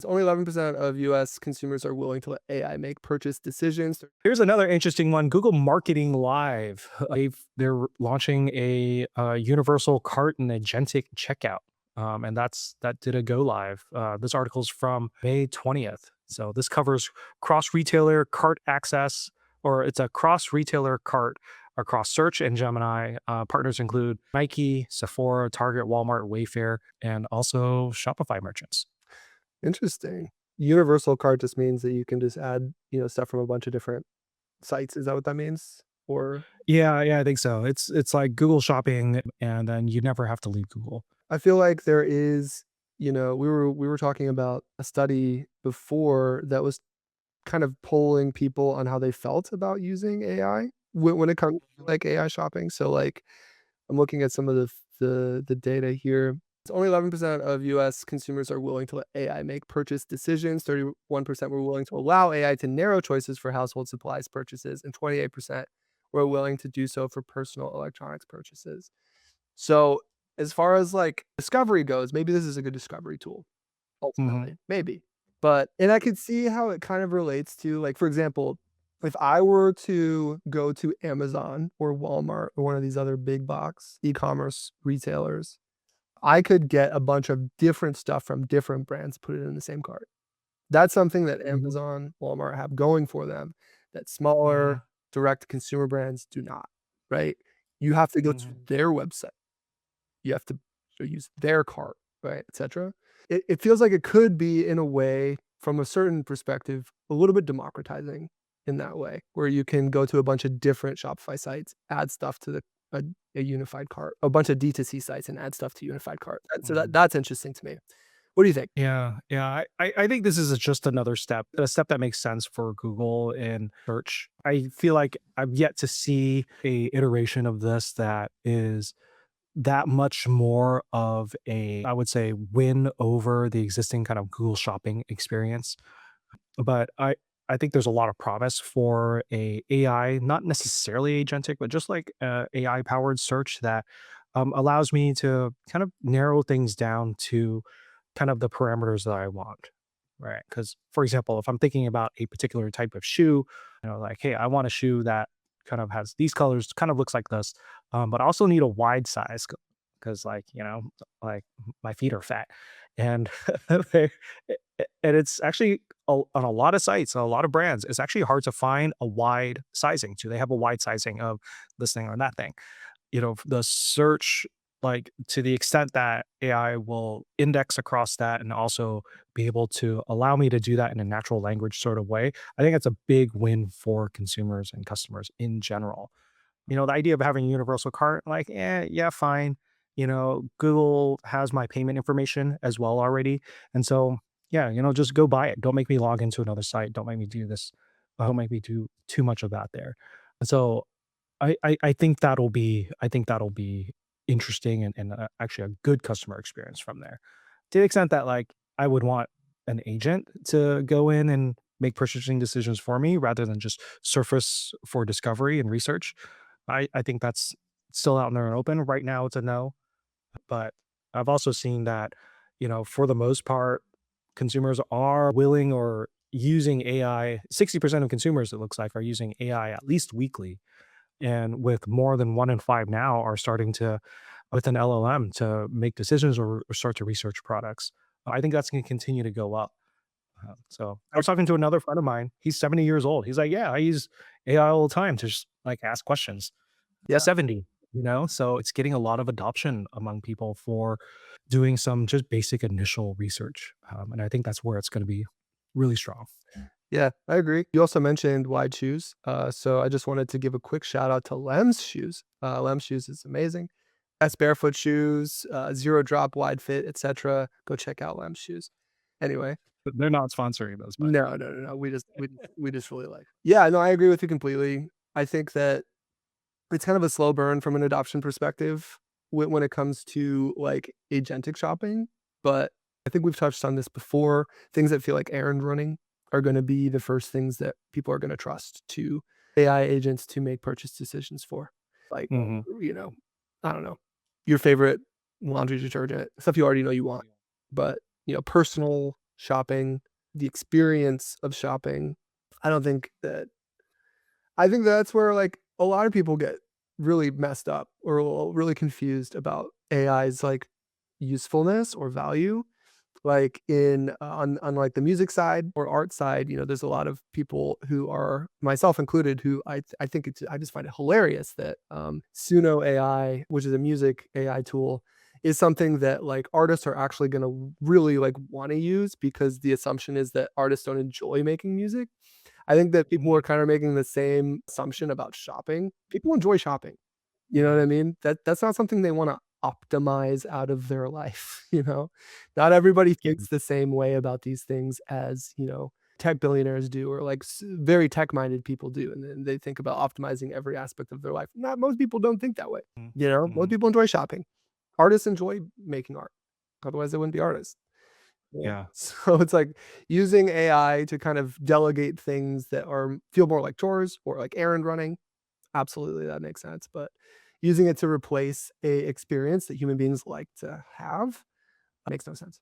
Only 11% of US consumers are willing to let AI make purchase decisions. Here's another interesting one. Google Marketing Live. They're launching a universal cart and agentic checkout. And that did a go live. This article's from May 20th. So this covers cross retailer cart access, or it's a cross retailer cart across search and Gemini. Partners include Nike, Sephora, Target, Walmart, Wayfair, and also Shopify merchants. Interesting. Universal cart just means that you can just add, stuff from a bunch of different sites. Is that what that means? Or Yeah, I think so. It's like Google Shopping, and then you never have to leave Google. I feel like there is, we were talking about a study before that was kind of polling people on how they felt about using AI when it comes to like AI shopping. So like I'm looking at some of the data here. It's only 11% of US consumers are willing to let AI make purchase decisions. 31% were willing to allow AI to narrow choices for household supplies purchases, and 28% were willing to do so for personal electronics purchases. So, as far as like discovery goes, maybe this is a good discovery tool Mhm. ultimately, maybe. But and I could see how it kind of relates to, like, for example, if I were to go to Amazon or Walmart or one of these other big box e-commerce retailers, I could get a bunch of different stuff from different brands, put it in the same cart. That's something that Amazon, Walmart have going for them that Mhm. smaller direct consumer brands do not, right? You have to go to Mhm. their website. You have to use their cart, right, etcetera. It feels like it could be, in a way, from a certain perspective, a little bit democratizing in that way, where you can go to a bunch of different Shopify sites, add stuff to a unified cart, a bunch of D2C sites and add stuff to unified cart. Mhm. That's interesting to me. What do you think? Yeah. I think this is just another step, a step that makes sense for Google in search. I feel like I've yet to see a iteration of this that is that much more of a, I would say, win over the existing kind of Google shopping experience. But I think there's a lot of promise for a AI, not necessarily agentic, but just like AI powered search that allows me to kind of narrow things down to kind of the parameters that I want. Right. Because, for example, if I'm thinking about a particular type of shoe, like, hey, I want a shoe that kind of has these colors, kind of looks like this, but I also need a wide size because, like my feet are fat. And they, and it's actually on a lot of sites, a lot of brands, it's actually hard to find a wide sizing too. They have a wide sizing of this thing or that thing. The search, like, to the extent that AI will index across that and also be able to allow me to do that in a natural language sort of way, I think that's a big win for consumers and customers in general. The idea of having a universal cart, like, yeah, fine. Google has my payment information as well already. And so, yeah, just go buy it. Don't make me log into another site. Don't make me do this. Don't make me do too much of that there. And so I think that'll be interesting and actually a good customer experience from there. To the extent that, like, I would want an agent to go in and make purchasing decisions for me rather than just surface for discovery and research. I think that's still out there and open. Right now, it's a no, but I've also seen that, for the most part, consumers are willing or using AI. 60% of consumers, it looks like, are using AI at least weekly, and with more than 1 in 5 now are starting to, with an LLM, to make decisions or start to research products. I think that's gonna continue to go up. So I was talking to another friend of mine, he's 70 years old. He's like, "Yeah, I use AI all the time to just, like, ask questions." Yeah. 70, so it's getting a lot of adoption among people for doing some just basic initial research, and I think that's where it's gonna be really strong. Yeah, I agree. You also mentioned wide shoes. So I just wanted to give a quick shout out to Lem's shoes. Lem's shoes is amazing. That's barefoot shoes, zero drop, wide fit, etc. Go check out Lem's shoes. Anyway, But they're not sponsoring those, by the way. no. We just really like. Yeah, no, I agree with you completely. I think that it's kind of a slow burn from an adoption perspective when it comes to like agentic shopping. But I think we've touched on this before. Things that feel like errand running are going to be the first things that people are going to trust to AI agents to make purchase decisions for. Like, Mhm. you know, I don't know, your favorite laundry detergent, stuff you already know you want, but personal shopping, the experience of shopping. I don't think that I think that's where, like, a lot of people get really messed up or really confused about AI's, like, usefulness or value. Like, on, like, the music side or art side, there's a lot of people who are, myself included, who I think I just find it hilarious that, Suno AI, which is a music AI tool, is something that, like, artists are actually gonna really, like, wanna use because the assumption is that artists don't enjoy making music. I think that people are kind of making the same assumption about shopping. People enjoy shopping. You know what I mean? That's not something they wanna optimize out of their life, you know? Not everybody Mhm. thinks the same way about these things as, tech billionaires do or, like, very tech-minded people do, and then they think about optimizing every aspect of their life. Not most people don't think that way, Mhm. you know? Most Mhm. people enjoy shopping. Artists enjoy making art, otherwise they wouldn't be artists. Yeah. Yeah. So it's like using AI to kind of delegate things that feel more like chores or like errand running. Absolutely, that makes sense. But using it to replace a experience that human beings like to have makes no sense.